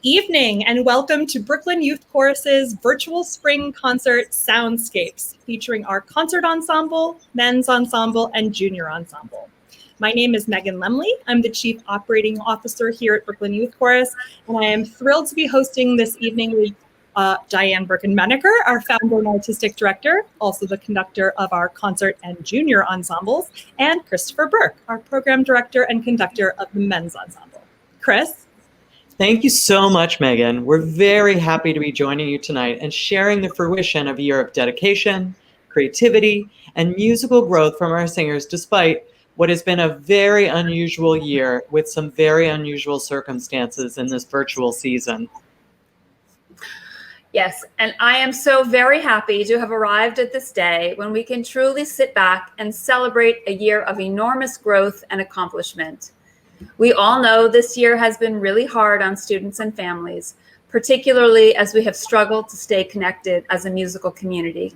evening and welcome to Brooklyn Youth Chorus's virtual spring concert Soundscapes, featuring our concert ensemble, men's ensemble, and junior ensemble. My name is Megan Lemley. I'm the Chief Operating Officer here at Brooklyn Youth Chorus, and I am thrilled to be hosting this evening with Dianne, Burke, and Menaker, our founder and artistic director, also the conductor of our concert and junior ensembles, and Kristopher Burke, our program director and conductor of the men's ensemble. Chris? Thank you so much, Megan. We're very happy to be joining you tonight and sharing the fruition of a year of dedication, creativity, and musical growth from our singers, despite what has been a very unusual year with some very unusual circumstances in this virtual season. Yes, and I am so very happy to have arrived at this day when we can truly sit back and celebrate a year of enormous growth and accomplishment. We all know this year has been really hard on students and families, particularly as we have struggled to stay connected as a musical community.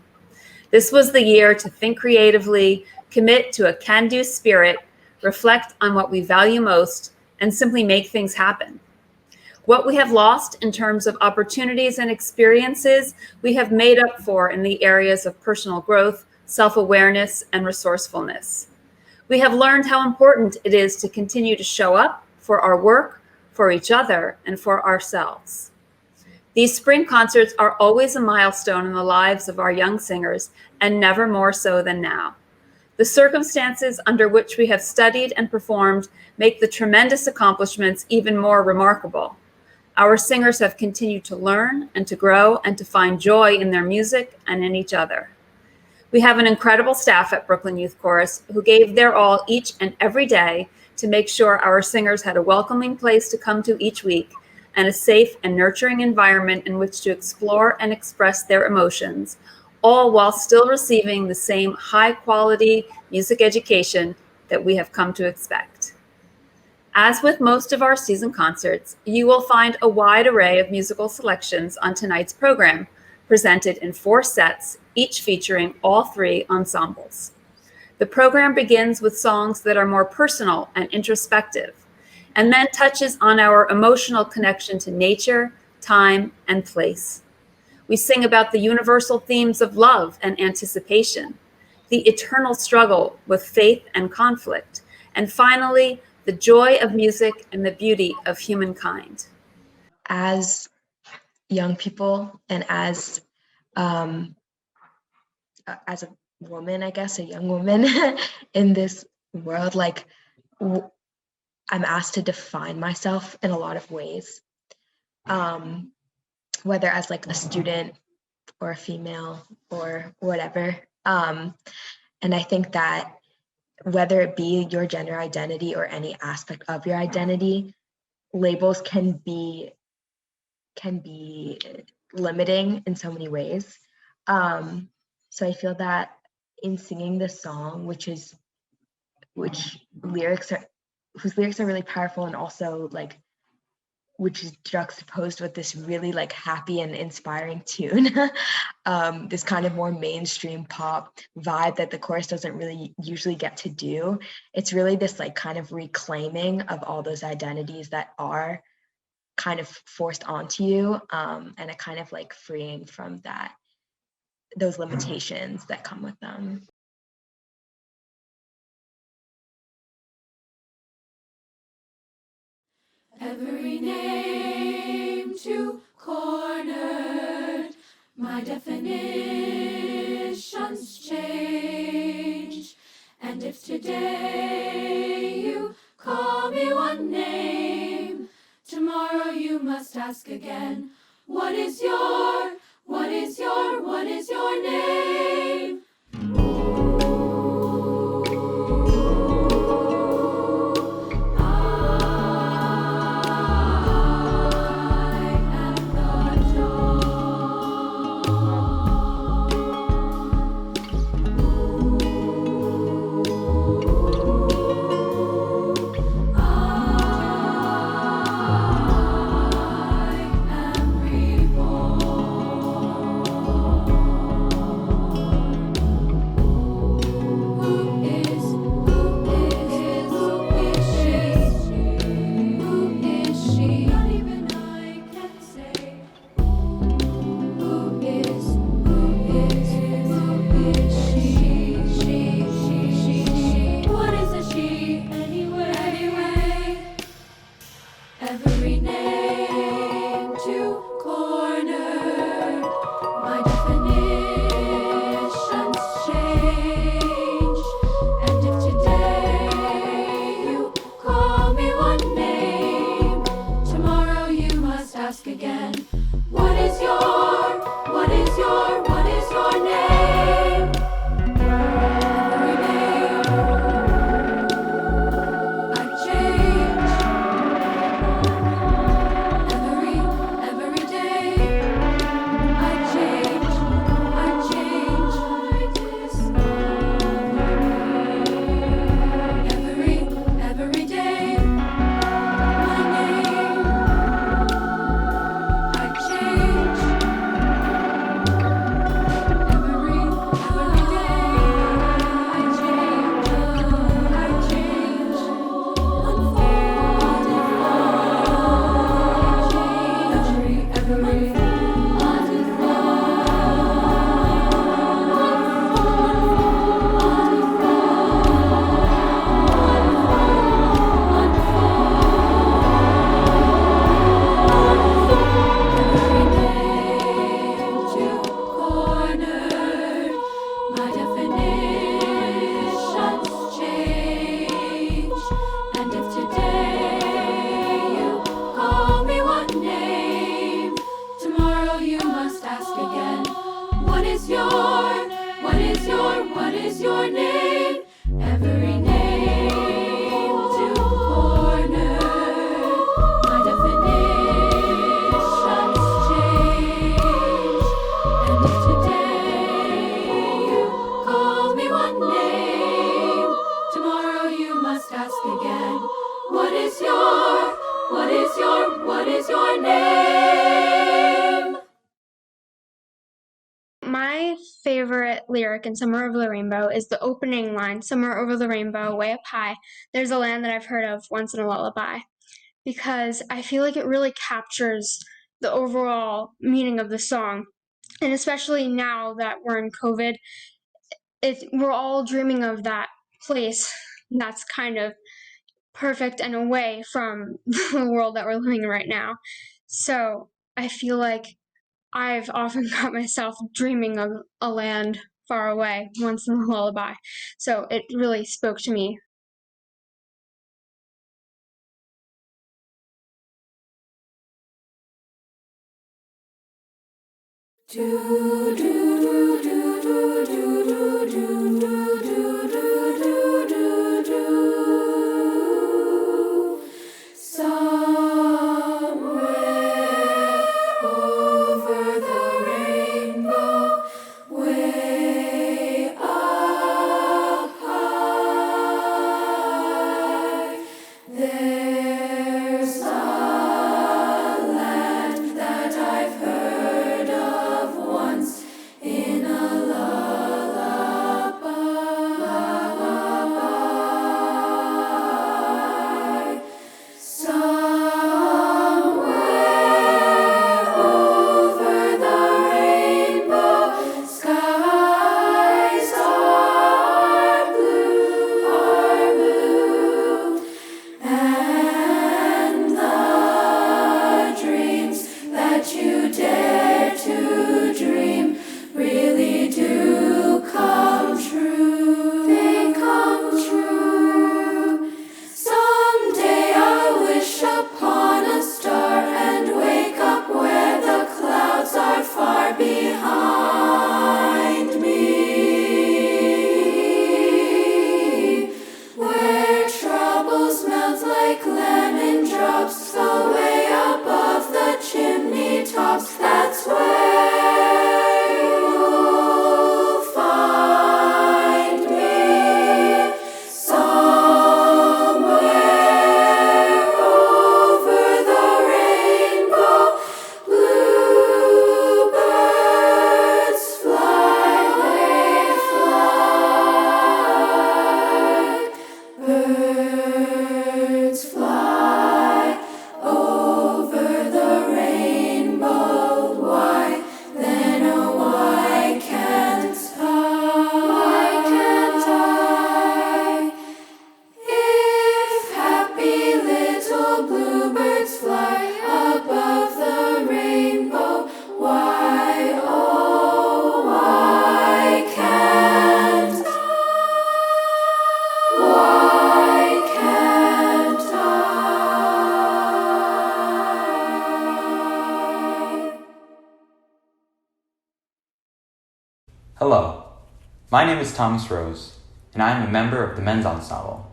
This was the year to think creatively, commit to a can-do spirit, reflect on what we value most, and simply make things happen. What we have lost in terms of opportunities and experiences, we have made up for in the areas of personal growth, self-awareness, and resourcefulness. We have learned how important it is to continue to show up for our work, for each other, and for ourselves. These spring concerts are always a milestone in the lives of our young singers, and never more so than now. The circumstances under which we have studied and performed make the tremendous accomplishments even more remarkable. Our singers have continued to learn and to grow and to find joy in their music and in each other. We have an incredible staff at Brooklyn Youth Chorus who gave their all each and every day to make sure our singers had a welcoming place to come to each week and a safe and nurturing environment in which to explore and express their emotions, all while still receiving the same high-quality music education that we have come to expect. As with most of our season concerts, you will find a wide array of musical selections on tonight's program, presented in 4 sets, each featuring all 3 ensembles. The program begins with songs that are more personal and introspective, and then touches on our emotional connection to nature, time, and place. We sing about the universal themes of love and anticipation, the eternal struggle with faith and conflict, and finally, the joy of music and the beauty of humankind. As young people and as a woman, I guess, a young woman in this world, like I'm asked to define myself in a lot of ways, whether as like a student or a female or whatever. And I think that whether it be your gender identity or any aspect of your identity, labels can be limiting in so many ways. So I feel that in singing this song, whose lyrics are really powerful, and also like which is juxtaposed with this really like happy and inspiring tune, this kind of more mainstream pop vibe that the chorus doesn't really usually get to do. It's really this like kind of reclaiming of all those identities that are kind of forced onto you, and a kind of like freeing from those limitations that come with them. Every name too cornered, my definitions change. And if today you call me one name, tomorrow you must ask again, what is your name? ask again. What is your name? Every name to corner. My definitions change. And if today you call me one name, tomorrow you must ask again. What is your name? My favorite lyric in Summer Over the Rainbow is the opening line, Summer over the rainbow, way up high. There's a land that I've heard of once in a lullaby. Because I feel like it really captures the overall meaning of the song. And especially now that we're in COVID, we're all dreaming of that place that's kind of perfect and away from the world that we're living in right now. So I feel like I've often got myself dreaming of a land far away once in a lullaby. So it really spoke to me. Hello, my name is Thomas Rose, and I am a member of the men's ensemble.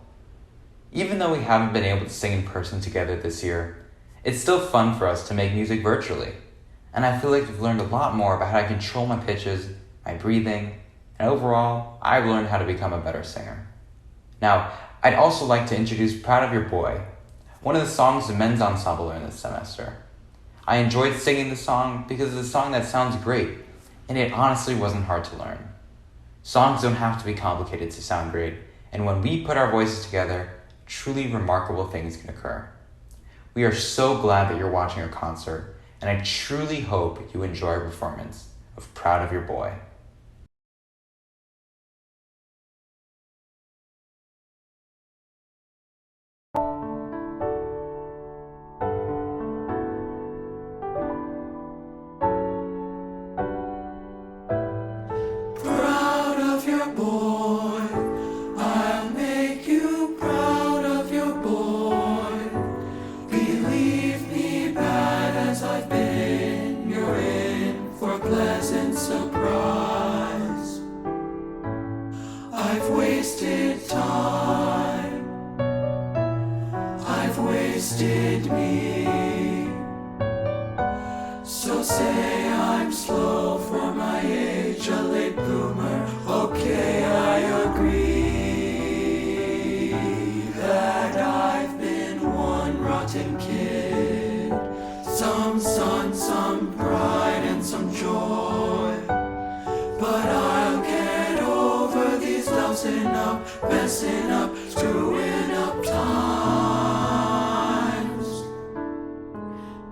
Even though we haven't been able to sing in person together this year, it's still fun for us to make music virtually, and I feel like I've learned a lot more about how to control my pitches, my breathing, and overall, I've learned how to become a better singer. Now, I'd also like to introduce Proud of Your Boy, one of the songs the men's ensemble learned this semester. I enjoyed singing the song because it's a song that sounds great, and it honestly wasn't hard to learn. Songs don't have to be complicated to sound great, and when we put our voices together, truly remarkable things can occur. We are so glad that you're watching our concert, and I truly hope you enjoy our performance of Proud of Your Boy. Believe me, bad as I've been, you're in for play. rousing up, messing up, screwing up times.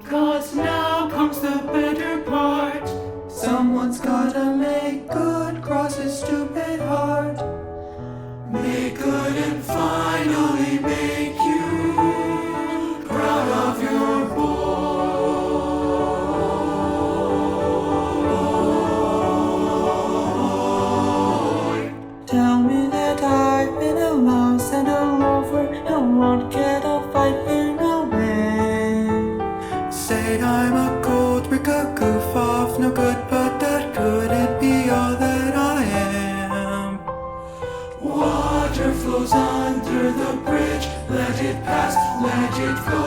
'Cause now comes the better part. Someone's gotta make good, cross his stupid heart. Make good and finally make you proud of your boy. Tell me that I've been a mouse and a loafer and won't get a fight in a way. Say I'm a gold brick, a goof off, no good, but that couldn't be all that I am. Water flows under the bridge, let it pass, let it go.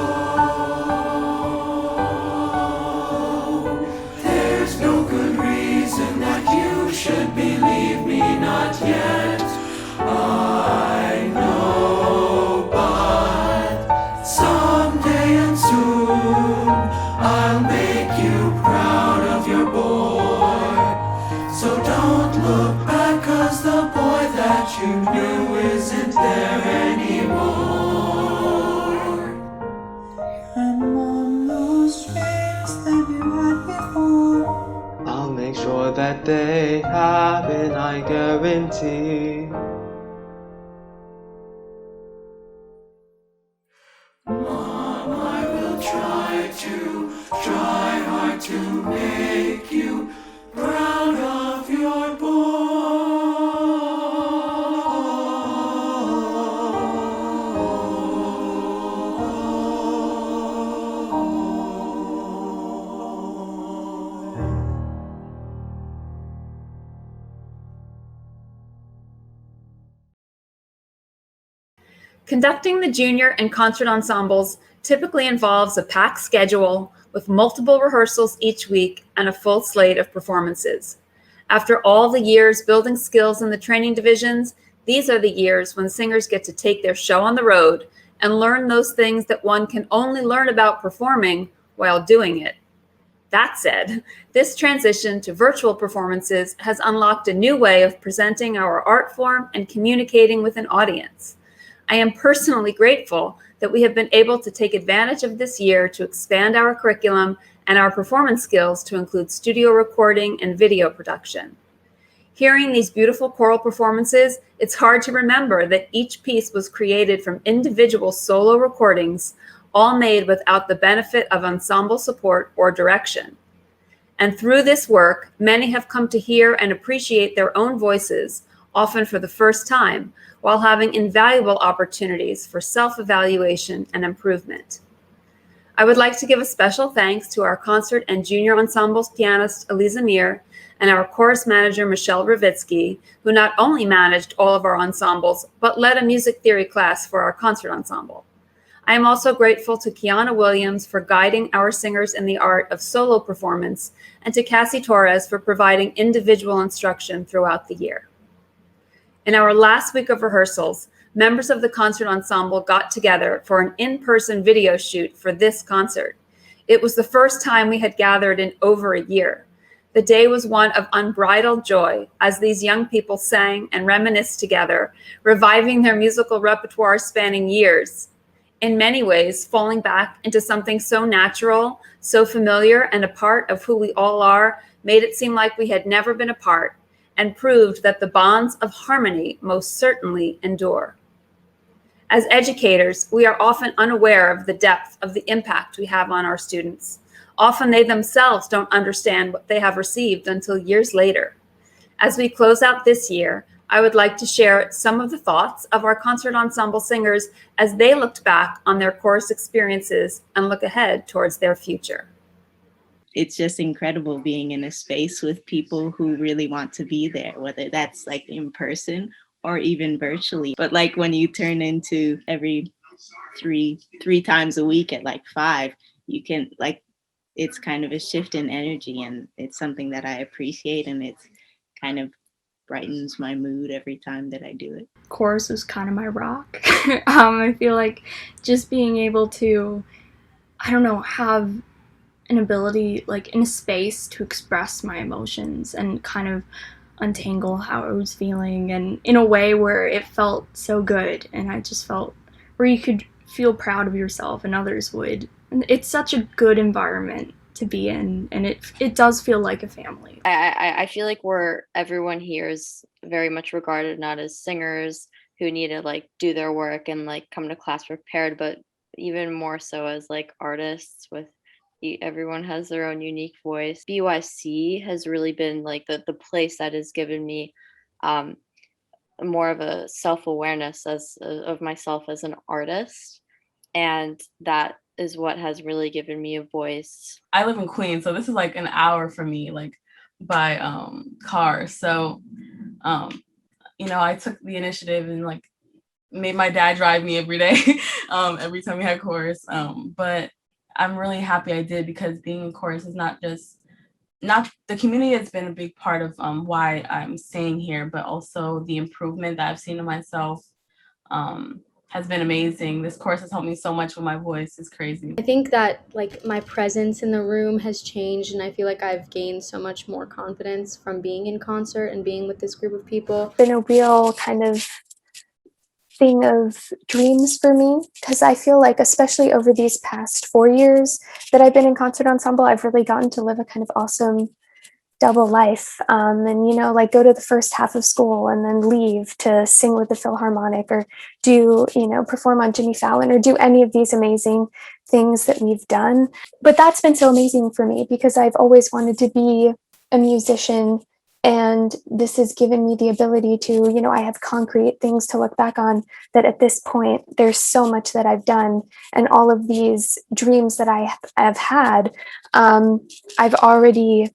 There's no good reason that you should believe me, not yet. I know, but someday and soon I'll make you proud of your boy. So don't look back, 'cause the boy that you knew isn't there anymore. And on those dreams that you had before, I'll make sure that they happen, I guarantee. Mom, I will try hard to make you proud of your Conducting the junior and concert ensembles typically involves a packed schedule with multiple rehearsals each week and a full slate of performances. After all the years building skills in the training divisions, these are the years when singers get to take their show on the road and learn those things that one can only learn about performing while doing it. That said, this transition to virtual performances has unlocked a new way of presenting our art form and communicating with an audience. I am personally grateful that we have been able to take advantage of this year to expand our curriculum and our performance skills to include studio recording and video production. Hearing these beautiful choral performances, it's hard to remember that each piece was created from individual solo recordings, all made without the benefit of ensemble support or direction. And through this work, many have come to hear and appreciate their own voices, often for the first time, while having invaluable opportunities for self-evaluation and improvement. I would like to give a special thanks to our concert and junior ensembles pianist, Eliza Mir, and our chorus manager, Michelle Ravitsky, who not only managed all of our ensembles, but led a music theory class for our concert ensemble. I am also grateful to Kiana Williams for guiding our singers in the art of solo performance, and to Cassie Torres for providing individual instruction throughout the year. In our last week of rehearsals, members of the concert ensemble got together for an in-person video shoot for this concert. It was the first time we had gathered in over a year. The day was one of unbridled joy as these young people sang and reminisced together, reviving their musical repertoire spanning years. In many ways, falling back into something so natural, so familiar, and a part of who we all are made it seem like we had never been apart, and proved that the bonds of harmony most certainly endure. As educators, we are often unaware of the depth of the impact we have on our students. Often they themselves don't understand what they have received until years later. As we close out this year, I would like to share some of the thoughts of our concert ensemble singers as they looked back on their chorus experiences and look ahead towards their future. It's just incredible being in a space with people who really want to be there, whether that's like in person or even virtually. But like when you turn into every three times a week at like 5, you can like, it's kind of a shift in energy, and it's something that I appreciate, and it's kind of brightens my mood every time that I do it. Chorus is kind of my rock. I feel like just being able to, I don't know, have an ability like in a space to express my emotions and kind of untangle how I was feeling, and in a way where it felt so good, and I just felt where you could feel proud of yourself and others would. And it's such a good environment to be in, and it does feel like a family. I feel like everyone here is very much regarded not as singers who need to like do their work and like come to class prepared, but even more so as like artists with everyone has their own unique voice. BYC has really been like the place that has given me more of a self-awareness of myself as an artist, and that is what has really given me a voice. I live in Queens, so this is like an hour for me, like by car. So I took the initiative and like made my dad drive me every day, every time we had chorus. But I'm really happy I did, because being in chorus is not the community has been a big part of why I'm staying here, but also the improvement that I've seen in myself has been amazing. This course has helped me so much with my voice. It's crazy. I think that like my presence in the room has changed, and I feel like I've gained so much more confidence from being in concert and being with this group of people. It's been a real kind of thing of dreams for me, because I feel like, especially over these past 4 years that I've been in concert ensemble, I've really gotten to live a kind of awesome double life, and like go to the first half of school and then leave to sing with the Philharmonic, or do perform on Jimmy Fallon, or do any of these amazing things that we've done. But that's been so amazing for me, because I've always wanted to be a musician, and this has given me the ability to, I have concrete things to look back on, that at this point there's so much that I've done, and all of these dreams that I have had, I've already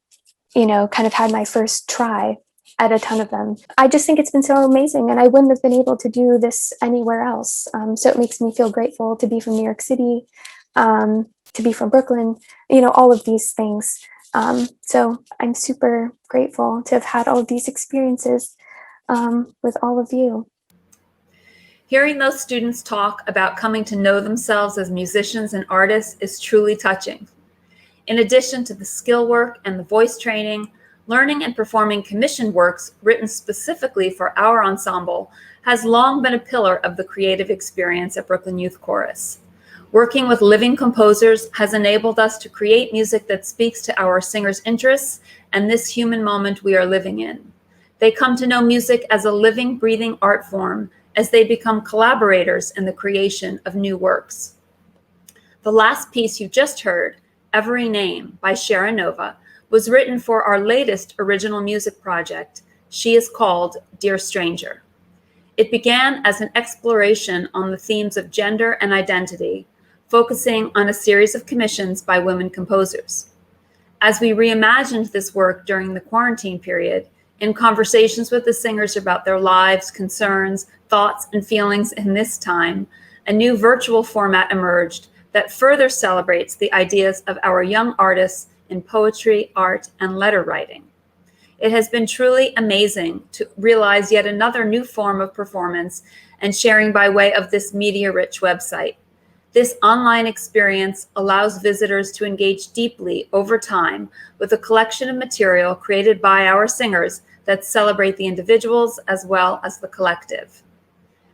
kind of had my first try at a ton of them. I just think it's been so amazing, and I wouldn't have been able to do this anywhere else. So it makes me feel grateful to be from New York City, to be from Brooklyn, all of these things. So I'm super grateful to have had all of these experiences with all of you. Hearing those students talk about coming to know themselves as musicians and artists is truly touching. In addition to the skill work and the voice training, learning and performing commissioned works written specifically for our ensemble has long been a pillar of the creative experience at Brooklyn Youth Chorus. Working with living composers has enabled us to create music that speaks to our singers' interests and this human moment we are living in. They come to know music as a living, breathing art form as they become collaborators in the creation of new works. The last piece you just heard, Every Name by Shara Nova, was written for our latest original music project. She is called Dear Stranger. It began as an exploration on the themes of gender and identity, focusing on a series of commissions by women composers. As we reimagined this work during the quarantine period, in conversations with the singers about their lives, concerns, thoughts, and feelings in this time, a new virtual format emerged that further celebrates the ideas of our young artists in poetry, art, and letter writing. It has been truly amazing to realize yet another new form of performance and sharing by way of this media-rich website. This online experience allows visitors to engage deeply over time with a collection of material created by our singers that celebrate the individuals as well as the collective.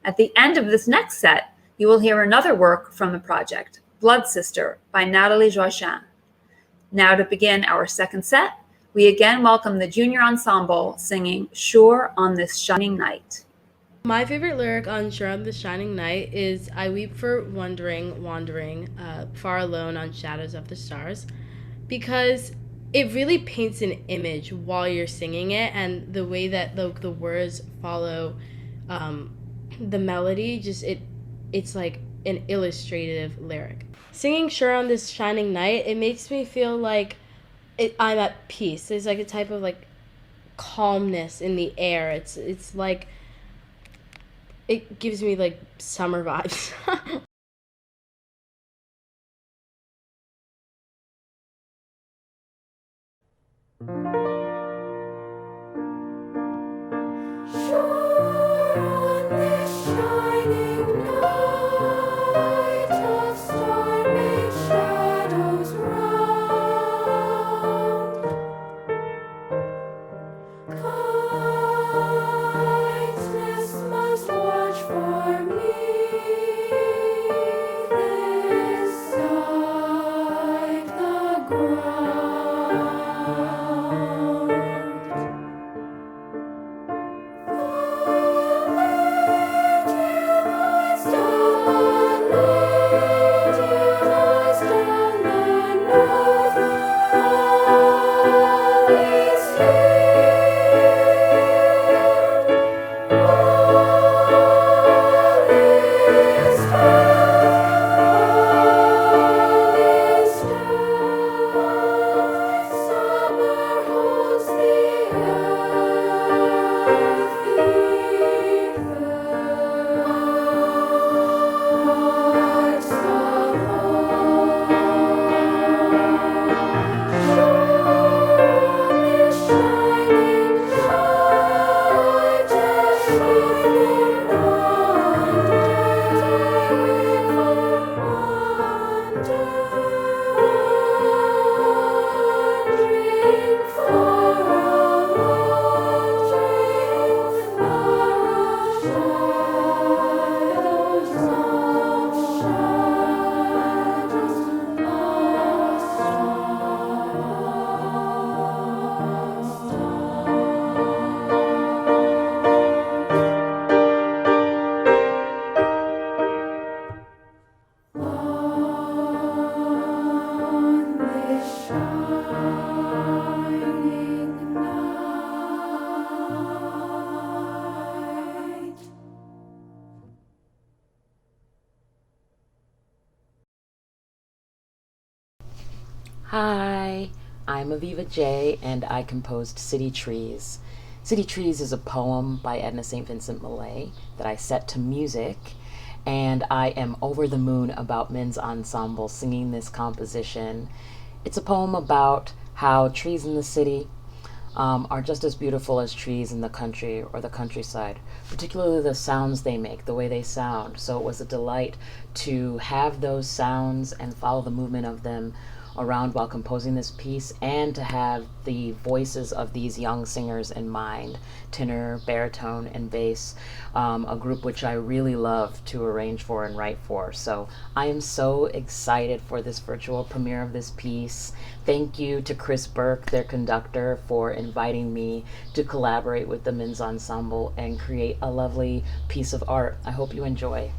At the end of this next set, you will hear another work from the project, Blood Sister by Nathalie Joachim. Now to begin our second set, we again welcome the junior ensemble singing Sure on This Shining Night. My favorite lyric on Sure on This Shining Night is I weep for wandering, far alone on shadows of the stars, because it really paints an image while you're singing it, and the way that the words follow the melody, it's like an illustrative lyric. Singing Sure on This Shining Night, it makes me feel like I'm at peace. There's like a type of like calmness in the air. It's like, it gives me like summer vibes. Come Hi, I'm Aviva J, and I composed City Trees. City Trees is a poem by Edna St. Vincent Millay that I set to music, and I am over the moon about Men's Ensemble singing this composition. It's a poem about how trees in the city are just as beautiful as trees in the country or the countryside, particularly the sounds they make, the way they sound. So it was a delight to have those sounds and follow the movement of them around while composing this piece, and to have the voices of these young singers in mind, tenor, baritone, and bass, a group which I really love to arrange for and write for. So I am so excited for this virtual premiere of this piece. Thank you to Chris Burke, their conductor, for inviting me to collaborate with the Men's Ensemble and create a lovely piece of art. I hope you enjoy.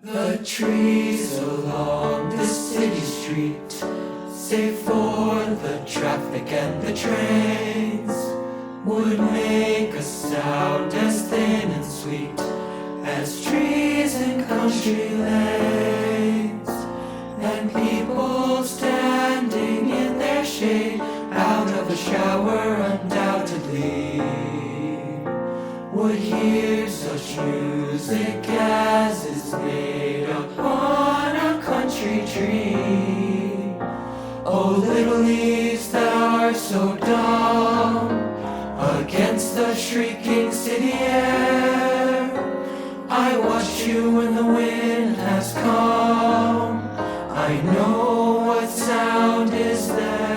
The trees along the city street, save for the traffic and the trains, would make a sound as thin and sweet as trees in country lanes, and people standing in their shade out of the shower undoubtedly would hear such music as is made upon a country tree. Oh, little leaves that are so dumb against the shrieking city air, I watch you when the wind has come. I know what sound is there.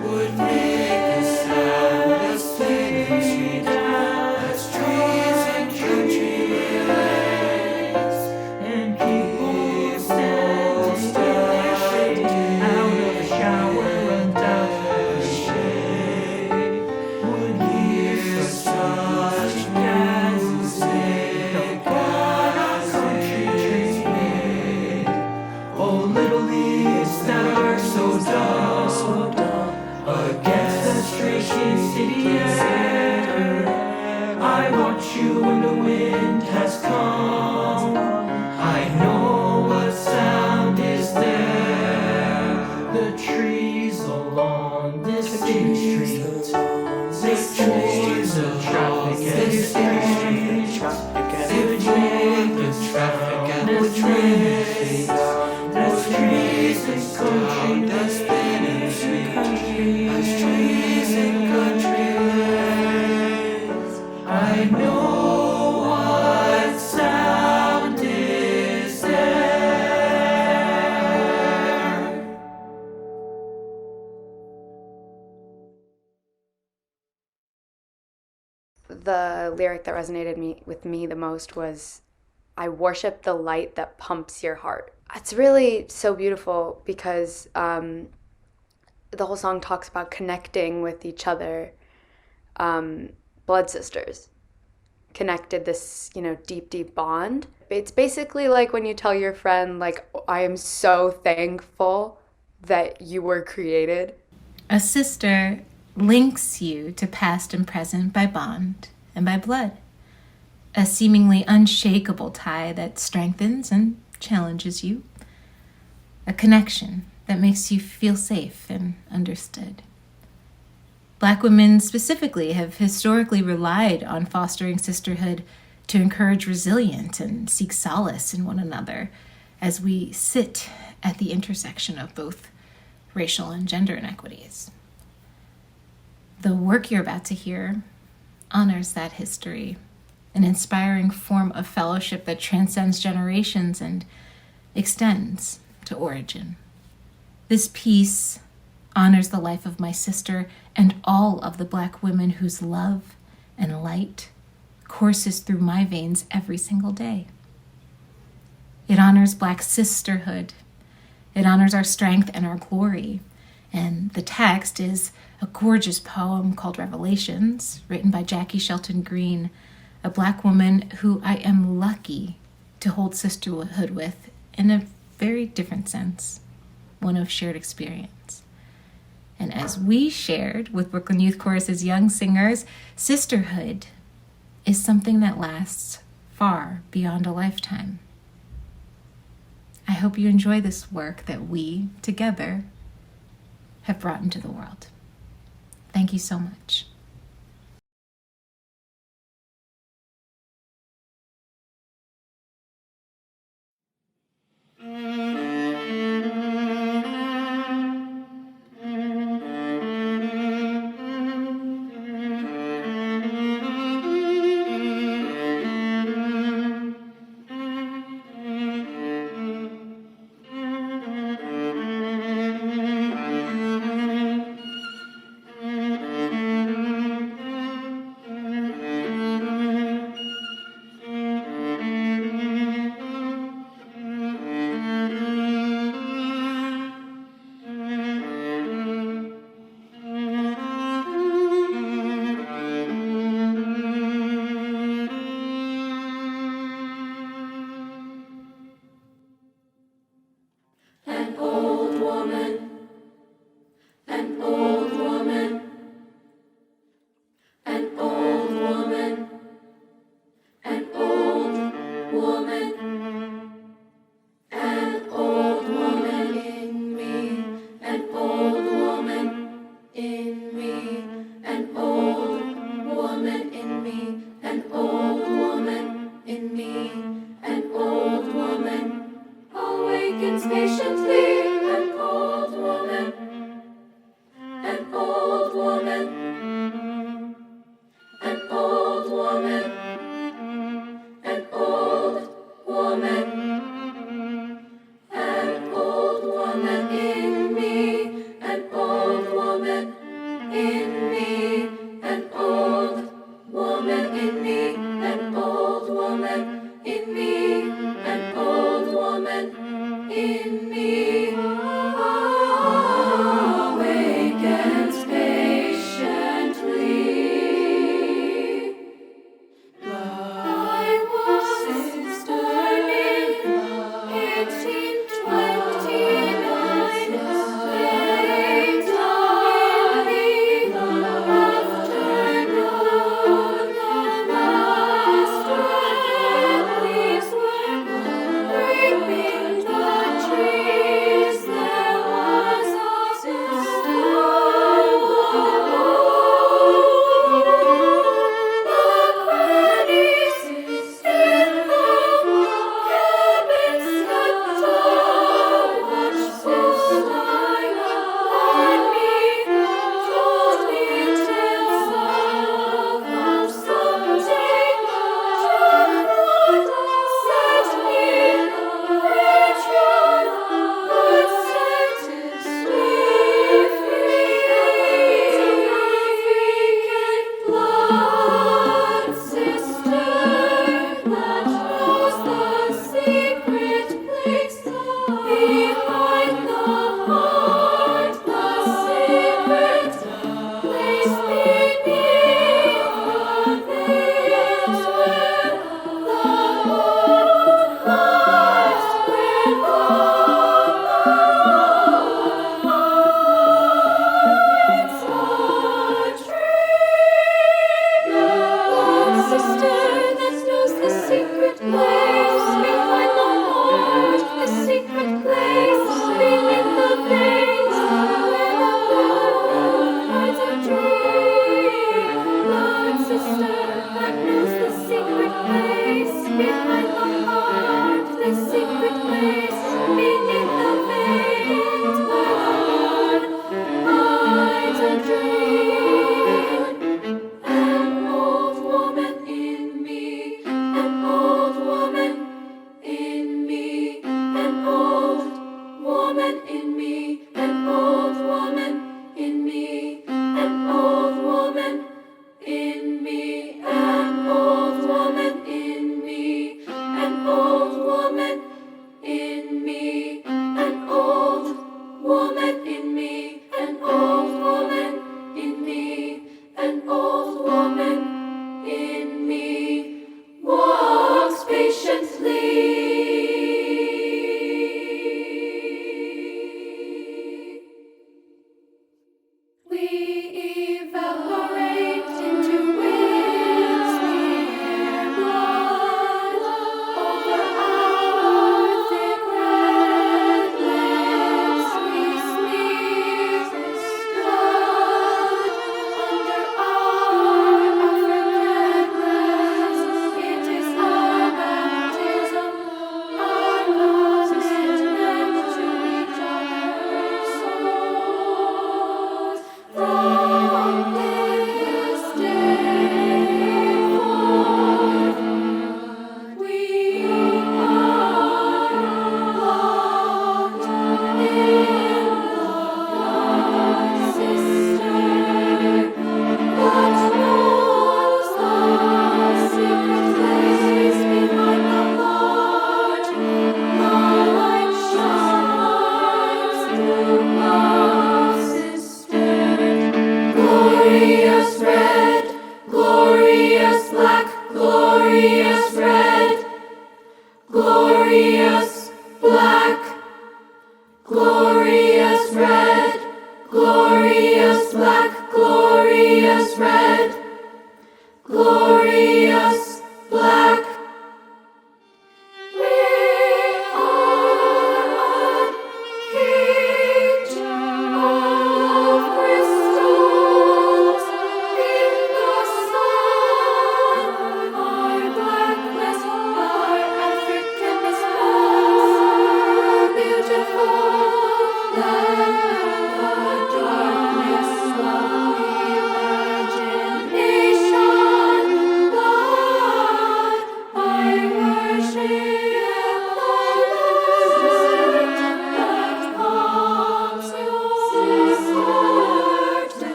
Would make a sound as the lyric that resonated with me the most was, I worship the light that pumps your heart. It's really so beautiful because the whole song talks about connecting with each other, blood sisters, connected this, deep, deep bond. It's basically like when you tell your friend, like, I am so thankful that you were created. A sister links you to past and present by bond and by blood. A seemingly unshakable tie that strengthens and challenges you. A connection that makes you feel safe and understood. Black women specifically have historically relied on fostering sisterhood to encourage resilience and seek solace in one another as we sit at the intersection of both racial and gender inequities. The work you're about to hear honors that history, an inspiring form of fellowship that transcends generations and extends to origin. This piece honors the life of my sister and all of the Black women whose love and light courses through my veins every single day. It honors Black sisterhood. It honors our strength and our glory. And the text is a gorgeous poem called Revelations, written by Jackie Shelton Green, a Black woman who I am lucky to hold sisterhood with in a very different sense, one of shared experience. And as we shared with Brooklyn Youth Chorus's young singers, sisterhood is something that lasts far beyond a lifetime. I hope you enjoy this work that we, together, have brought into the world. Thank you so much.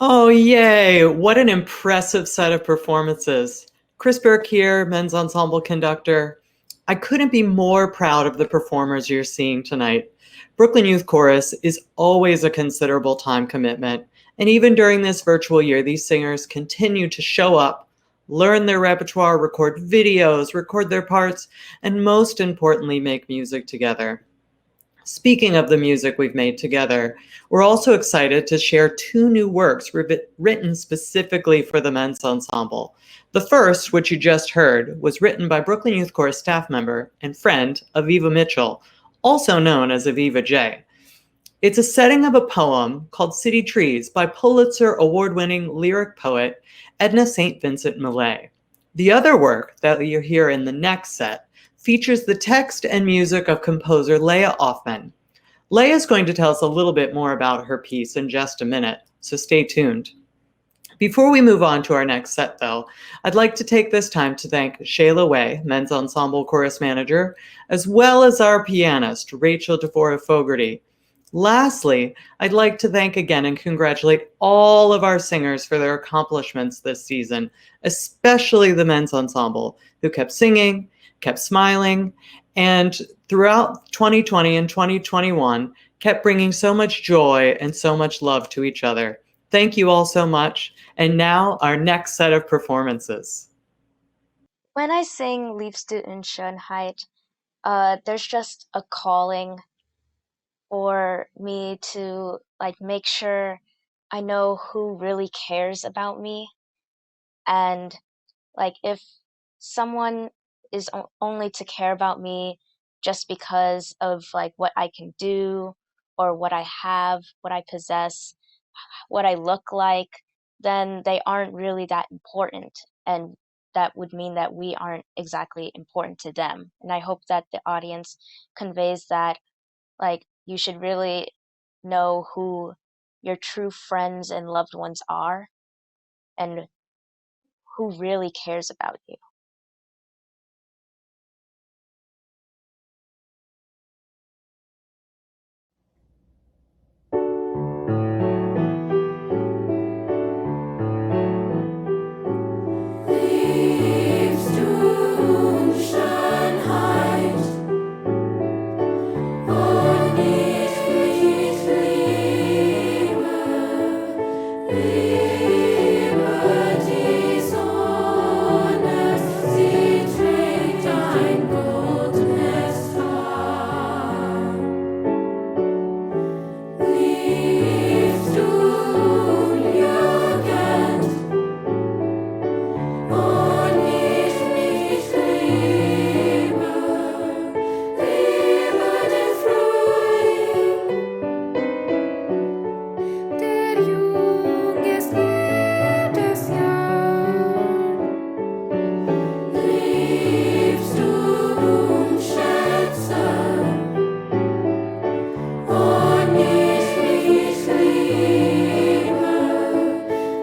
Oh, yay. What an impressive set of performances. Chris Burke here, Men's Ensemble Conductor. I couldn't be more proud of the performers you're seeing tonight. Brooklyn Youth Chorus is always a considerable time commitment, and even during this virtual year, these singers continue to show up, learn their repertoire, record videos, record their parts, and most importantly, make music together. Speaking of the music we've made together, we're also excited to share 2 new works written specifically for the Men's Ensemble. The first, which you just heard, was written by Brooklyn Youth Chorus staff member and friend Aviva Mitchell, also known as Aviva J. It's a setting of a poem called City Trees by Pulitzer Award-winning lyric poet Edna St. Vincent Millay. The other work that you'll hear in the next set features the text and music of composer Leah Offman. Leah is going to tell us a little bit more about her piece in just a minute, so stay tuned. Before we move on to our next set, though, I'd like to take this time to thank Shayla Way, Men's Ensemble Chorus Manager, as well as our pianist, Rachel DeVore Fogarty. Lastly, I'd like to thank again and congratulate all of our singers for their accomplishments this season, especially the Men's Ensemble, who kept singing, kept smiling, and throughout 2020 and 2021, kept bringing so much joy and so much love to each other. Thank you all so much. And now our next set of performances. When I sing Liebst du in Schönheit, there's just a calling for me to like make sure I know who really cares about me. And like if someone is only to care about me just because of like what I can do or what I have, what I possess, what I look like, then they aren't really that important. And that would mean that we aren't exactly important to them. And I hope that the audience conveys that, like, you should really know who your true friends and loved ones are and who really cares about you. Liebst du Schönheit und ich liebe, liebe die Sonne, sie trägt ein goldenes Haar. Liebst du Jugend und ich liebe, liebe den Frühling, der jung ist jedes Jahr. Liebst du Blumenschätze und ich liebe,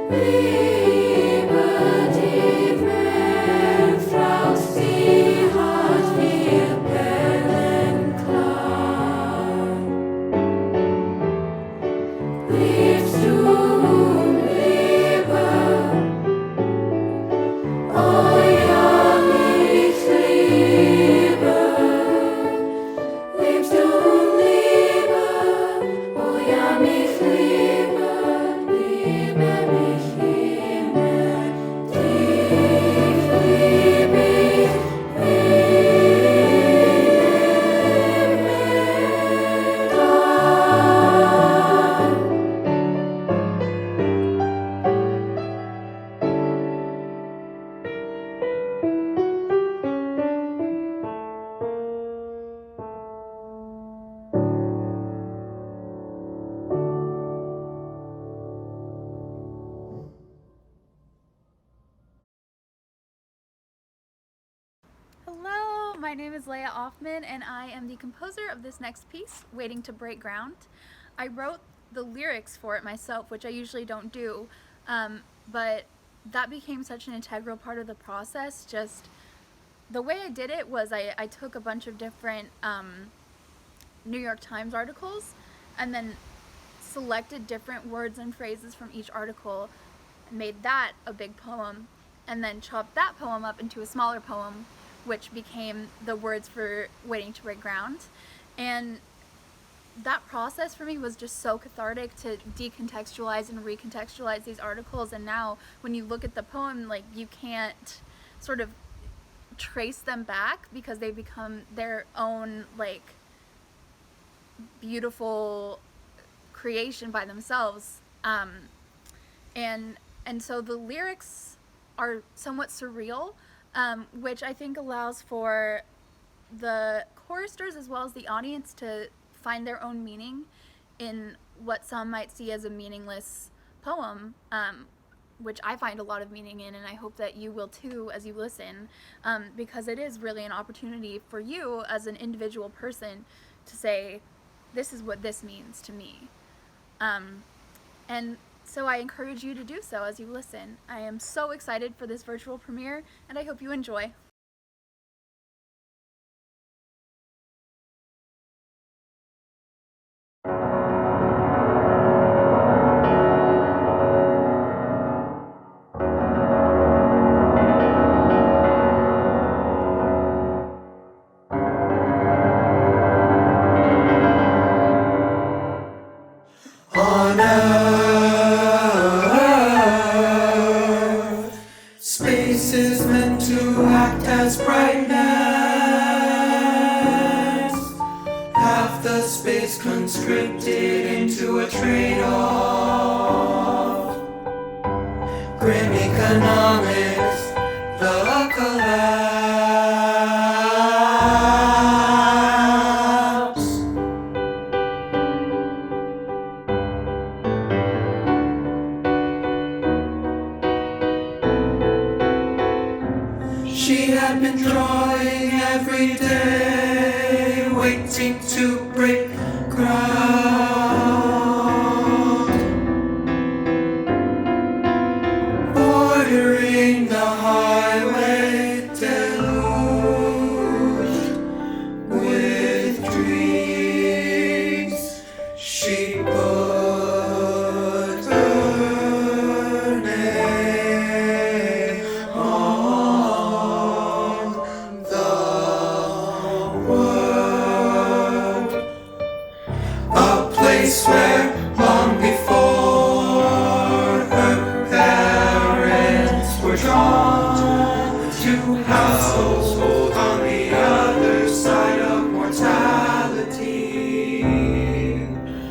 liebe die Meerfrau, sie hat ihr Perlenkleid. Liebst du Liebe, oh ja, mich liebe. Liebst du Liebe, oh ja, mich liebe, liebe mich immer, dich liebe ich Hello, my name is Leah Offman and I am the composer of this next piece, Waiting to Break Ground. I wrote the lyrics for it myself, which I usually don't do, but that became such an integral part of the process. Just the way I did it was I took a bunch of different New York Times articles and then selected different words and phrases from each article, made that a big poem, and then chopped that poem up into a smaller poem, which became the words for Waiting to Break Ground. And that process for me was just so cathartic to decontextualize and recontextualize these articles. And now when you look at the poem, like, you can't sort of trace them back because they become their own like beautiful creation by themselves. And so the lyrics are somewhat surreal, which I think allows for the choristers as well as the audience to find their own meaning in what some might see as a meaningless poem, which I find a lot of meaning in, and I hope that you will too as you listen, because it is really an opportunity for you as an individual person to say, this is what this means to me. And So I encourage you to do so as you listen. I am so excited for this virtual premiere, and I hope you enjoy. On Earth, space is meant to act as brightness. Half the space conscripted into a trade-off. Grim economics, the collapse. She had been drawing every day, waiting to break ground, bordering the highway, deluged with dreams. She put burning on the world, a place where long before her parents were drawn to household on the other side of mortality.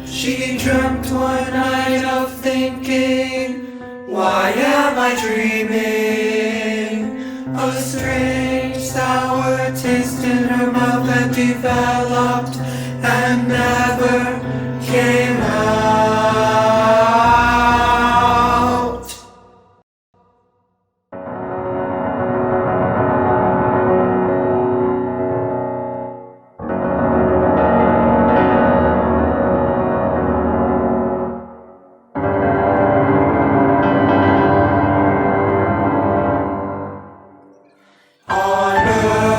She dreamt one night of thinking, why am I dreaming? A strange sour taste in her mouth had developed and never came out. On Earth,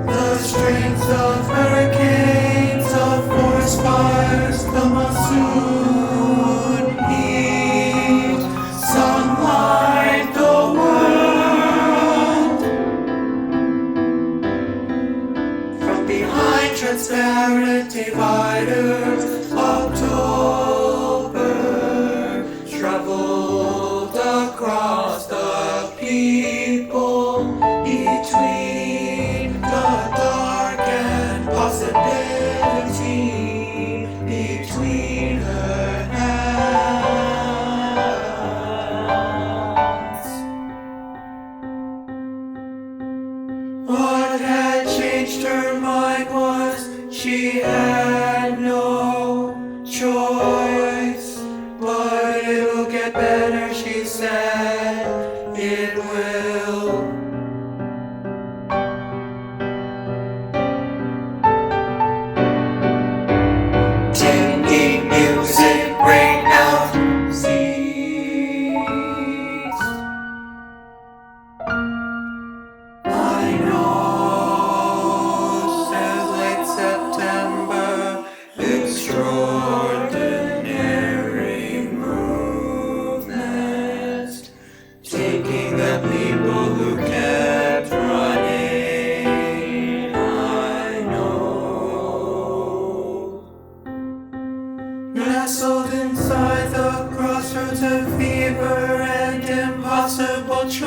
the strength of hurricanes, of forest fires, the monsoon heat, sunlight, the world. From behind transparent dividers, October traveled across the people, between the dark and possibility, between her hands. What had changed her mind was she had no choice. But it'll get better, she said. It will. Taking music right now. Seeds. I know, says late September, extraordinary movement, taking the people who kept running. I know. Nestled inside the crossroads of fever and impossible choice.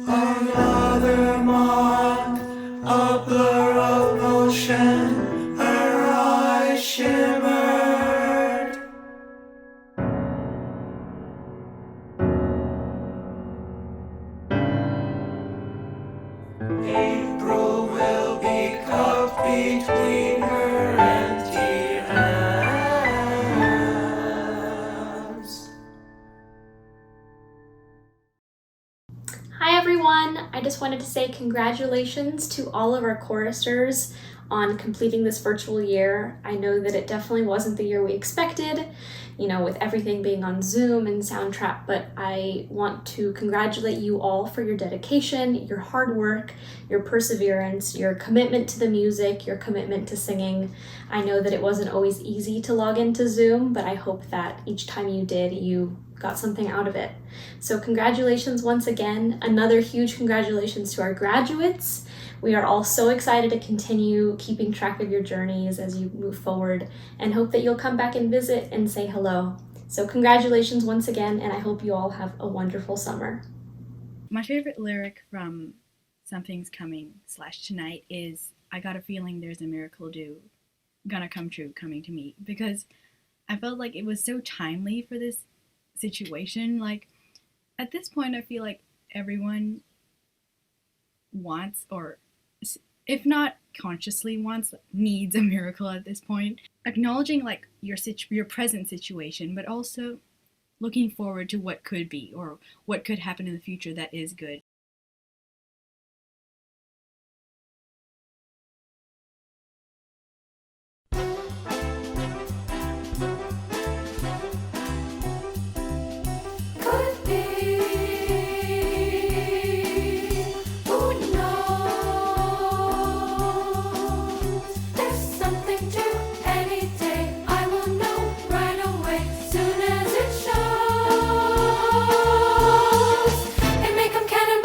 Another month, a blur of motion, her eyes shimmered. April will be cuffed between her empty hands. Hi everyone! I just wanted to say congratulations to all of our choristers on completing this virtual year. I know that it definitely wasn't the year we expected, you know, with everything being on Zoom and Soundtrap, but I want to congratulate you all for your dedication, your hard work, your perseverance, your commitment to the music, your commitment to singing. I know that it wasn't always easy to log into Zoom, but I hope that each time you did, you got something out of it. So congratulations once again. Another huge congratulations to our graduates. We are all so excited to continue keeping track of your journeys as you move forward and hope that you'll come back and visit and say hello. So congratulations once again, and I hope you all have a wonderful summer. My favorite lyric from Something's Coming / Tonight is, I got a feeling there's a miracle gonna come true coming to me, because I felt like it was so timely for this situation. Like, at this point I feel like everyone wants, or if not consciously wants, needs a miracle at this point. Acknowledging like your present situation, but also looking forward to what could be or what could happen in the future that is good. Cannonball.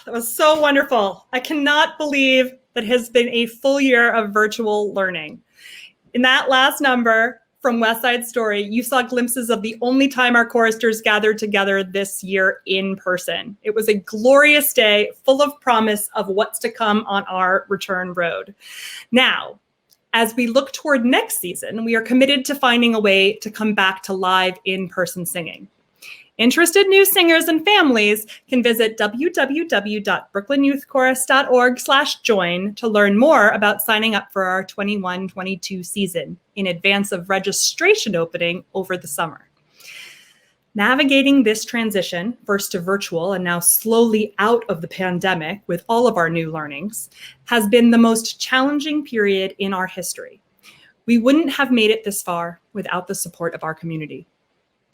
that was so wonderful. I cannot believe that it has been a full year of virtual learning. In that last number from West Side Story, you saw glimpses of the only time our choristers gathered together this year in person. It was a glorious day full of promise of what's to come on our return road. Now, as we look toward next season, we are committed to finding a way to come back to live in-person singing. Interested new singers and families can visit www.brooklynyouthchorus.org/join to learn more about signing up for our 21-22 season in advance of registration opening over the summer. Navigating this transition, first to virtual and now slowly out of the pandemic with all of our new learnings, has been the most challenging period in our history. We wouldn't have made it this far without the support of our community.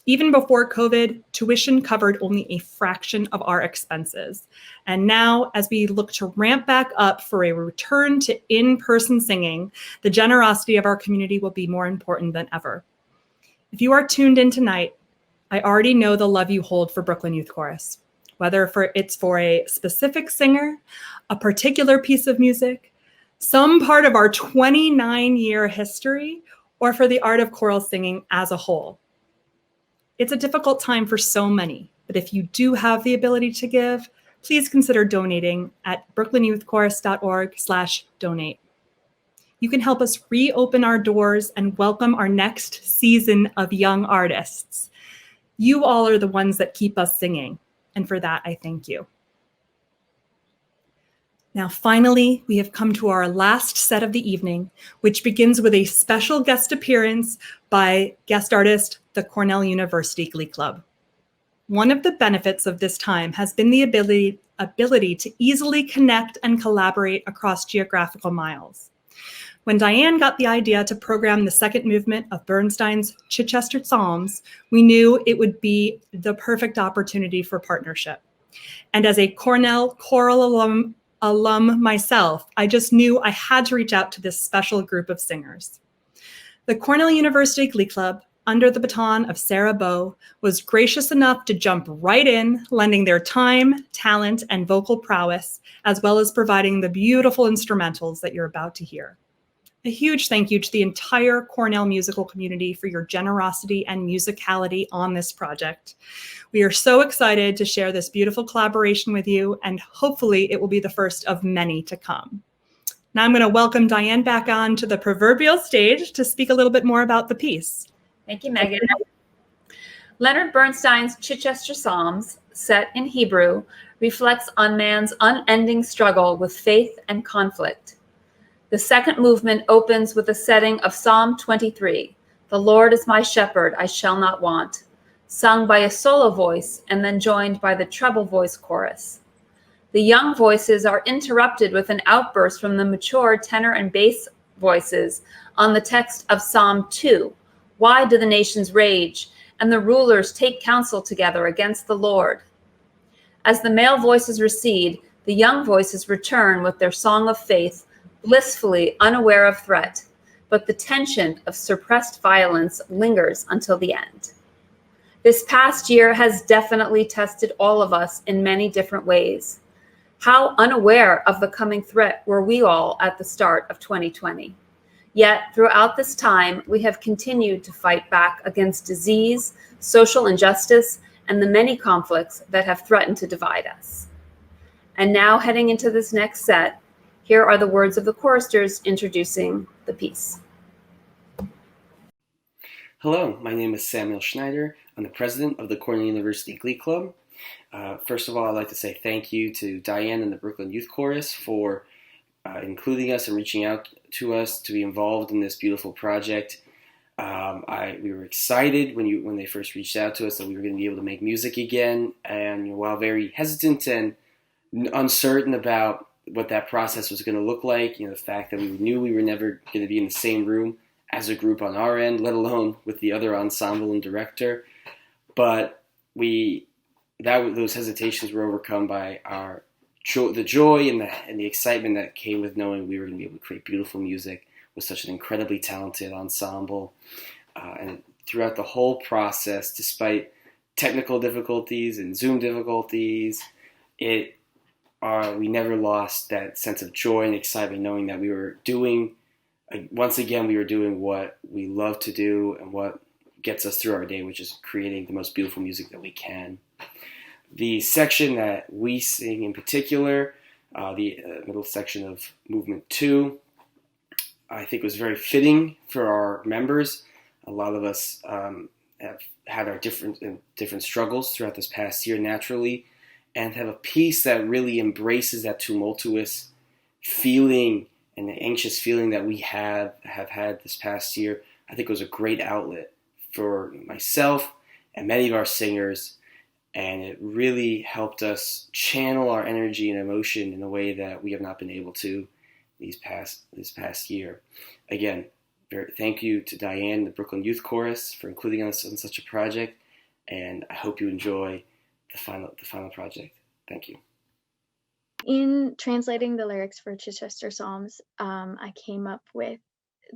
Even before COVID, tuition covered only a fraction of our expenses. And now, as we look to ramp back up for a return to in-person singing, the generosity of our community will be more important than ever. If you are tuned in tonight, I already know the love you hold for Brooklyn Youth Chorus, whether it's for a specific singer, a particular piece of music, some part of our 29-year history, or for the art of choral singing as a whole. It's a difficult time for so many, but if you do have the ability to give, please consider donating at brooklynyouthchorus.org/donate. You can help us reopen our doors and welcome our next season of young artists. You all are the ones that keep us singing, and for that, I thank you. Now, finally, we have come to our last set of the evening, which begins with a special guest appearance by guest artist, the Cornell University Glee Club. One of the benefits of this time has been the ability to easily connect and collaborate across geographical miles. When Dianne got the idea to program the second movement of Bernstein's Chichester Psalms, we knew it would be the perfect opportunity for partnership. And as a Cornell choral alum myself, I just knew I had to reach out to this special group of singers. The Cornell University Glee Club, under the baton of Sarah Bowe, was gracious enough to jump right in, lending their time, talent, and vocal prowess, as well as providing the beautiful instrumentals that you're about to hear. A huge thank you to the entire Cornell musical community for your generosity and musicality on this project. We are so excited to share this beautiful collaboration with you, and hopefully it will be the first of many to come. Now I'm going to welcome Dianne back on to the proverbial stage to speak a little bit more about the piece. Thank you, Megan. Leonard Bernstein's Chichester Psalms, set in Hebrew, reflects on man's unending struggle with faith and conflict. The second movement opens with a setting of Psalm 23, "The Lord is my shepherd, I shall not want," sung by a solo voice and then joined by the treble voice chorus. The young voices are interrupted with an outburst from the mature tenor and bass voices on the text of Psalm 2, "Why do the nations rage, and the rulers take counsel together against the Lord?" As the male voices recede, the young voices return with their song of faith, blissfully unaware of threat, but the tension of suppressed violence lingers until the end. This past year has definitely tested all of us in many different ways. How unaware of the coming threat were we all at the start of 2020? Yet throughout this time, we have continued to fight back against disease, social injustice, and the many conflicts that have threatened to divide us. And now heading into this next set, here are the words of the choristers introducing the piece. Hello, my name is Samuel Schneider. I'm the president of the Cornell University Glee Club. First of all, I'd like to say thank you to Dianne and the Brooklyn Youth Chorus for including us and reaching out to us to be involved in this beautiful project. We were excited when they first reached out to us that we were going to be able to make music again. And while very hesitant and uncertain about what that process was going to look like, the fact that we knew we were never going to be in the same room as a group on our end, let alone with the other ensemble and director. But those hesitations were overcome by the joy and the excitement that came with knowing we were going to be able to create beautiful music with such an incredibly talented ensemble. And throughout the whole process, despite technical difficulties and Zoom difficulties, we never lost that sense of joy and excitement, knowing that we were doing, once again, we were doing what we love to do and what gets us through our day, which is creating the most beautiful music that we can. The section that we sing in particular, the middle section of Movement 2, I think was very fitting for our members. A lot of us have had our different struggles throughout this past year naturally, and have a piece that really embraces that tumultuous feeling and the anxious feeling that we have had this past year. I think it was a great outlet for myself and many of our singers, and it really helped us channel our energy and emotion in a way that we have not been able to this past year. Again, thank you to Dianne, the Brooklyn Youth Chorus, for including us in such a project, and I hope you enjoy the final project. Thank you. In translating the lyrics for Chichester Psalms, I came up with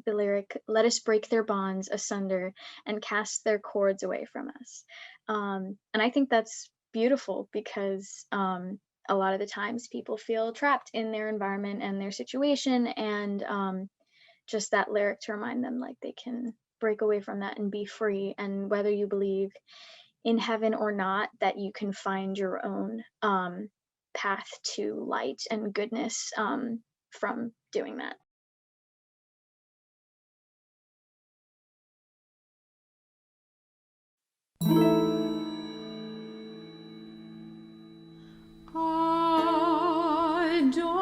the lyric, "Let us break their bonds asunder and cast their cords away from us." And I think that's beautiful because a lot of the times people feel trapped in their environment and their situation, and just that lyric to remind them like they can break away from that and be free, and whether you believe in heaven or not, that you can find your own path to light and goodness from doing that. I don't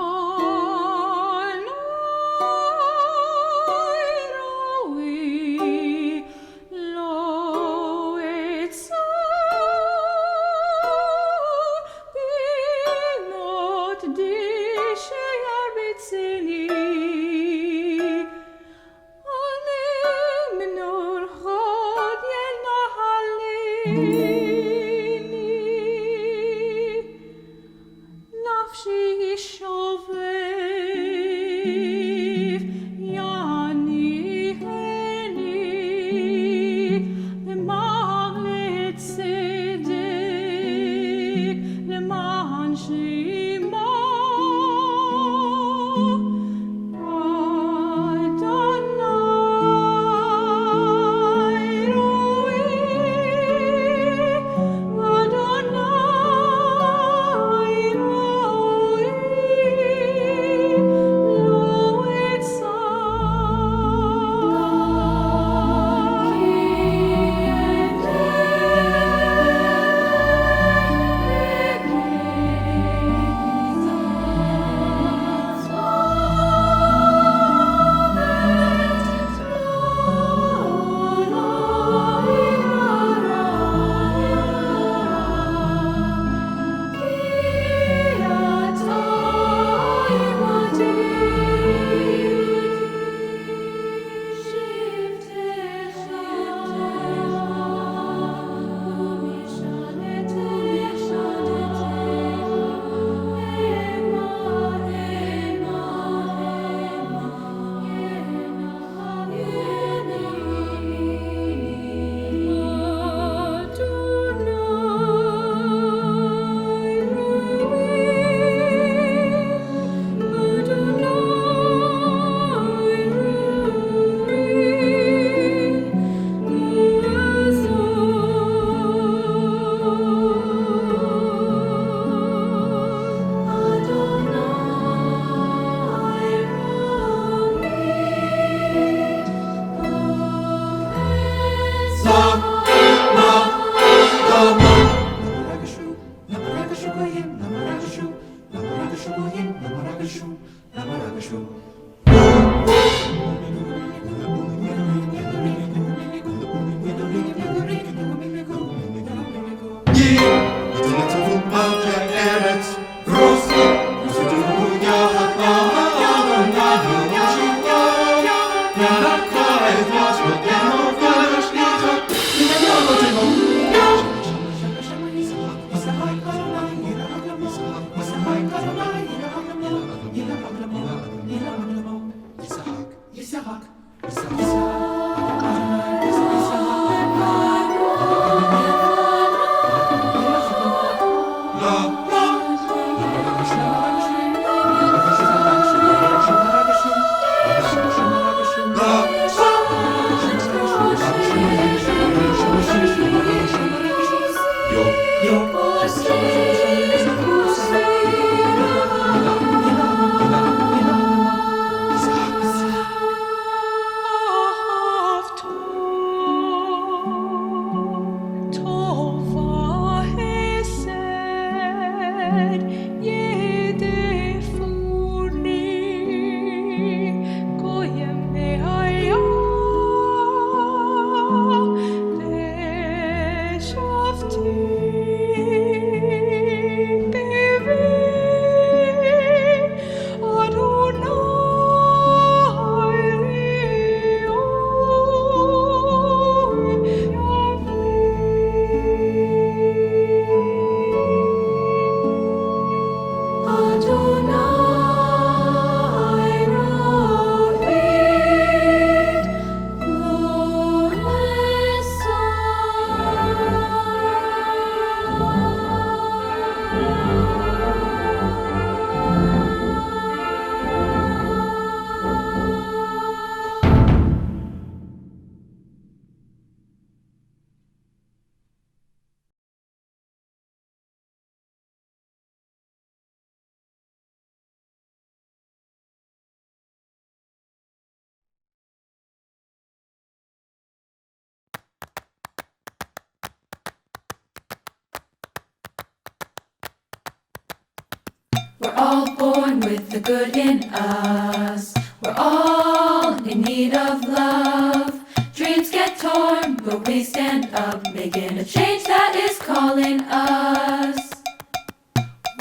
We're all born with the good in us. We're all in need of love. Dreams get torn, but we stand up, making a change that is calling us.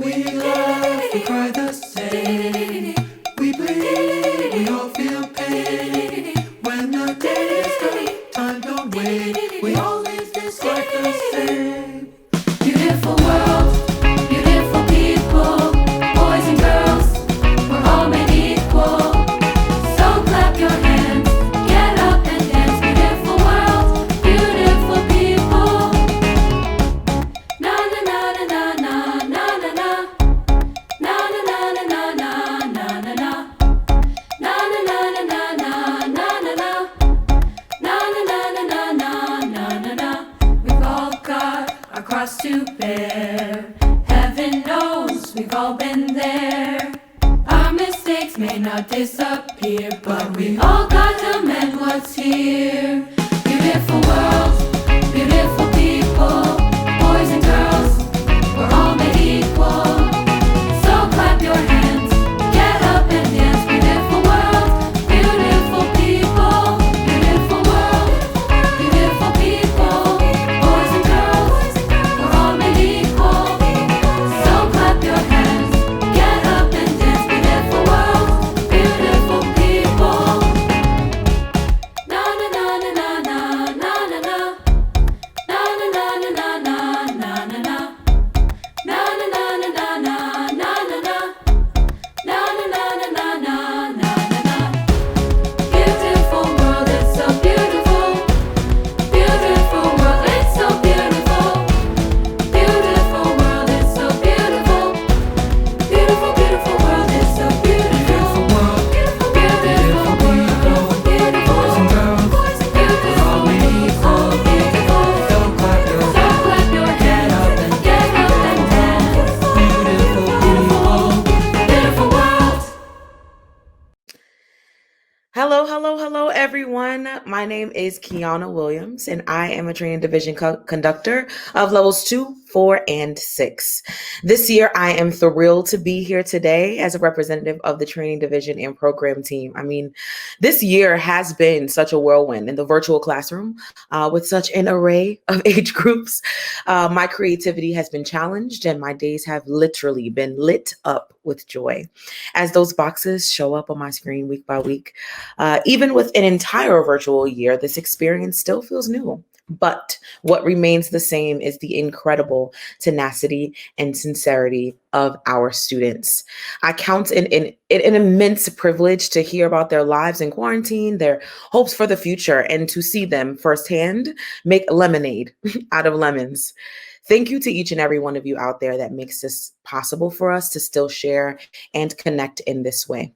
We laugh, we cry the same. We bleed, we all feel pain. When the day is done, time don't wait. We all leave this life the same. Beautiful world, beautiful people, boys and girls, we're all made equal. So clap your hands, get up and dance. Beautiful world, beautiful people. Na na na na na na na na. Na na na na na na na na na. Na na na na na na na na na. Na na na na na na na na na. We've all got our cross to bear. Heaven knows we've all been there. Our mistakes may not disappear, but we all got to mend what's here. Beautiful world, beautiful people, boys and girls, we're all made equal. So clap your hands, get up and dance. Beautiful world, beautiful people, beautiful world, beautiful people, boys and girls, we're all made equal. So clap your hands, get up and dance. Beautiful world, beautiful people. Na na na na na na na na na. Na na na na na na na na na. Na na na na na na na na na. Na na na na na na na na na. Beautiful world, it's so beautiful. Beautiful world, it's so beautiful. Beautiful world, it's so beautiful. Beautiful, beautiful world, it's so beautiful. Beautiful world, beautiful people, beautiful boys and girls, beautiful, beautiful, beautiful. So clap your hands, get up and dance. Beautiful people, beautiful world. Hello, hello, hello, everyone. My name is Kiana Williams, and I am a training division conductor of levels 2, 4, and 6. This year, I am thrilled to be here today as a representative of the training division and program team. I mean, this year has been such a whirlwind in the virtual classroom with such an array of age groups. My creativity has been challenged, and my days have literally been lit up with joy as those boxes show up on my screen week by week. Even with an entire virtual year, this experience still feels new. But what remains the same is the incredible tenacity and sincerity of our students. I count it an immense privilege to hear about their lives in quarantine, their hopes for the future, and to see them firsthand make lemonade out of lemons. Thank you to each and every one of you out there that makes this possible for us to still share and connect in this way.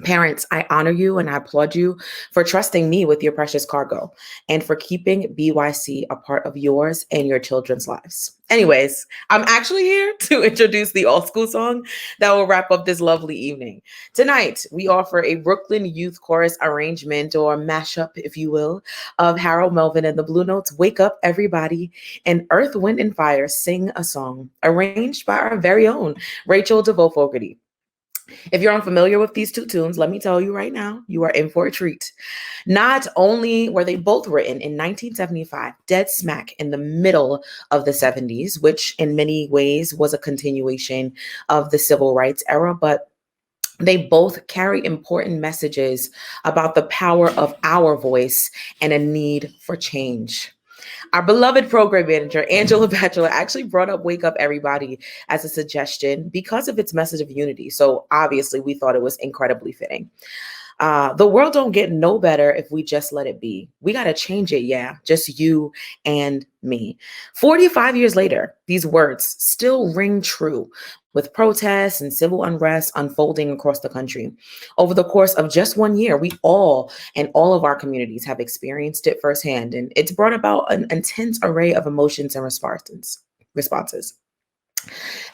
Parents, I honor you and I applaud you for trusting me with your precious cargo and for keeping BYC a part of yours and your children's lives. Anyways, I'm actually here to introduce the old school song that will wrap up this lovely evening. Tonight, we offer a Brooklyn Youth Chorus arrangement or mashup, if you will, of Harold Melvin and the Blue Notes' Wake Up Everybody and Earth, Wind, and Fire Sing a Song, arranged by our very own Rachel DeVore Fogarty. If you're unfamiliar with these two tunes, let me tell you right now, you are in for a treat. Not only were they both written in 1975, dead smack in the middle of the 70s, which in many ways was a continuation of the civil rights era, but they both carry important messages about the power of our voice and a need for change. Our beloved program manager, Angela Batchelor, actually brought up Wake Up Everybody as a suggestion because of its message of unity. So obviously we thought it was incredibly fitting. The world don't get no better if we just let it be. We got to change it. Yeah. Just you and me. 45 years later, these words still ring true with protests and civil unrest unfolding across the country. Over the course of just 1 year, we all and all of our communities have experienced it firsthand, and it's brought about an intense array of emotions and responses.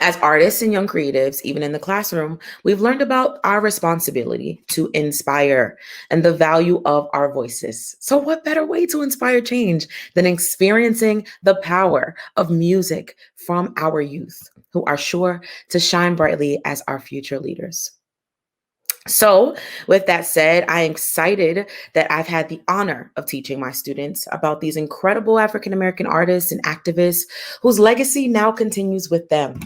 As artists and young creatives, even in the classroom, we've learned about our responsibility to inspire and the value of our voices. So what better way to inspire change than experiencing the power of music from our youth, who are sure to shine brightly as our future leaders? So with that said, I am excited that I've had the honor of teaching my students about these incredible African-American artists and activists whose legacy now continues with them.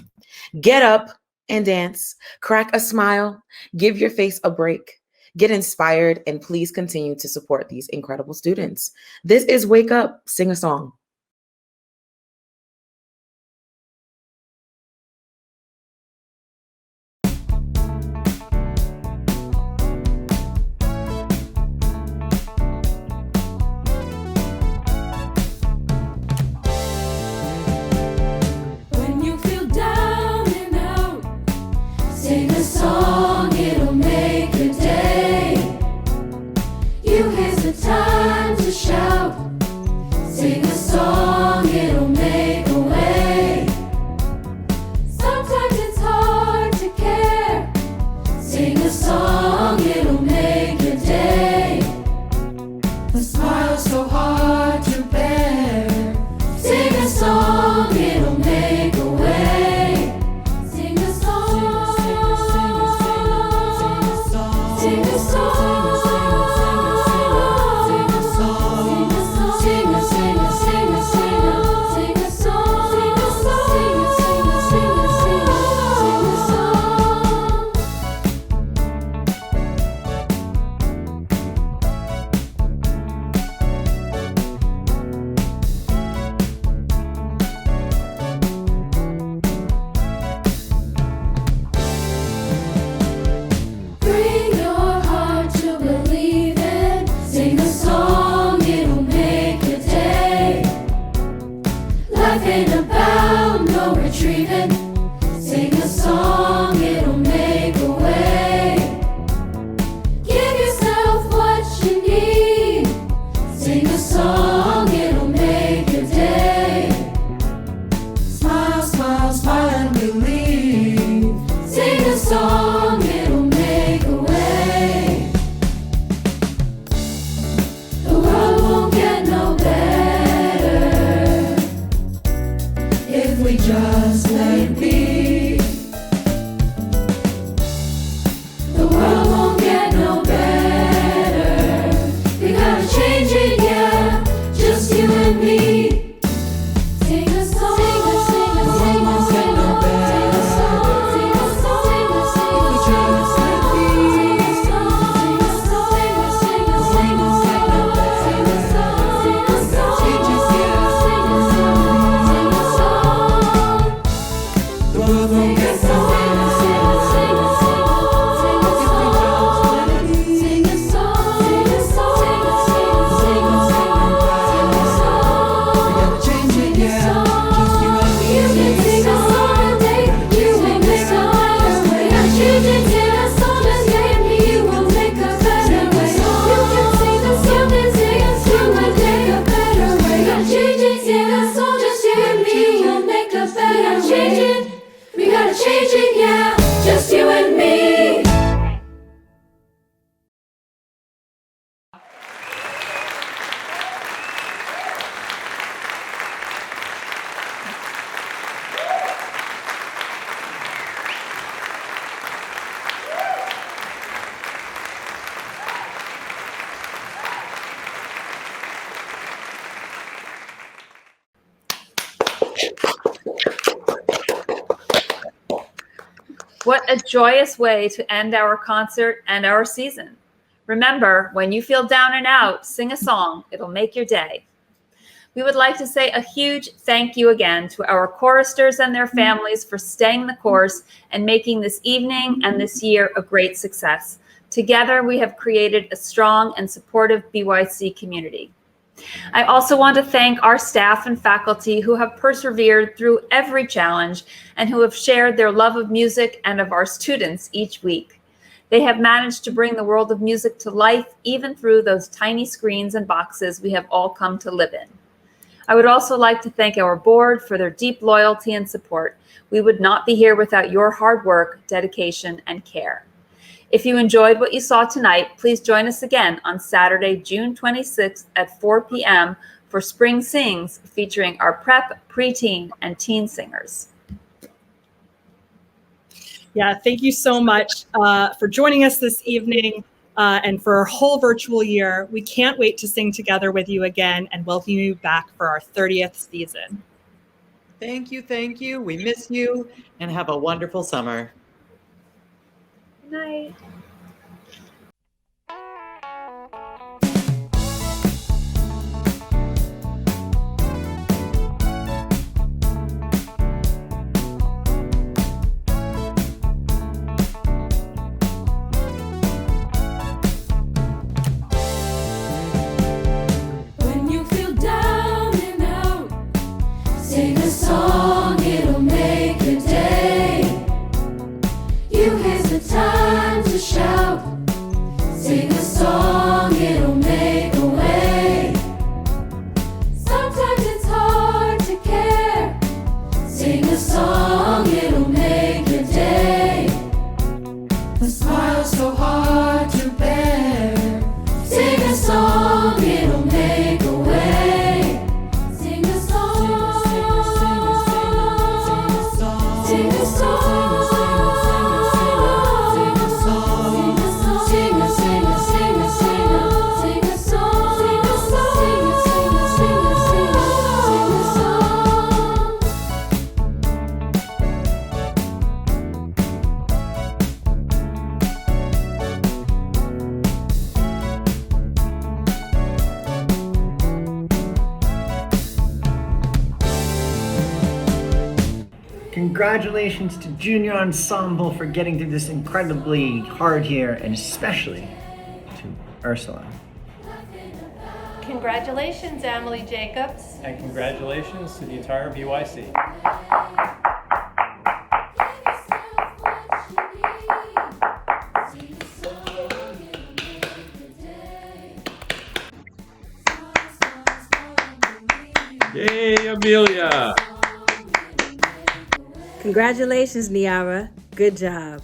Get up and dance, crack a smile, give your face a break, get inspired, and please continue to support these incredible students. This is Wake Up, Sing a Song. You will changing, yeah, just you and me. What a joyous way to end our concert and our season. Remember, when you feel down and out, sing a song. It'll make your day. We would like to say a huge thank you again to our choristers and their families for staying the course and making this evening and this year a great success. Together, we have created a strong and supportive BYC community. I also want to thank our staff and faculty who have persevered through every challenge and who have shared their love of music and of our students each week. They have managed to bring the world of music to life even through those tiny screens and boxes we have all come to live in. I would also like to thank our board for their deep loyalty and support. We would not be here without your hard work, dedication, and care. If you enjoyed what you saw tonight, please join us again on Saturday, June 26th at 4 p.m. for Spring Sings, featuring our prep, preteen, and teen singers. Yeah, thank you so much for joining us this evening and for our whole virtual year. We can't wait to sing together with you again and welcome you back for our 30th season. Thank you, thank you. We miss you and have a wonderful summer. Good night. When you feel down and out, sing a song, it'll make your day. You here's the time to shout. Sing a song, it'll make a way. Sometimes it's hard to care. Sing a song, it'll make your day. The smile's so hard to bear. Sing a song, it'll make a way. Sing a song, sing a song. Congratulations to Junior Ensemble for getting through this incredibly hard year, and especially to Ursula. Congratulations, Emily Jacobs. And congratulations to the entire BYC. Yay, Amelia! Congratulations, Niara. Good job.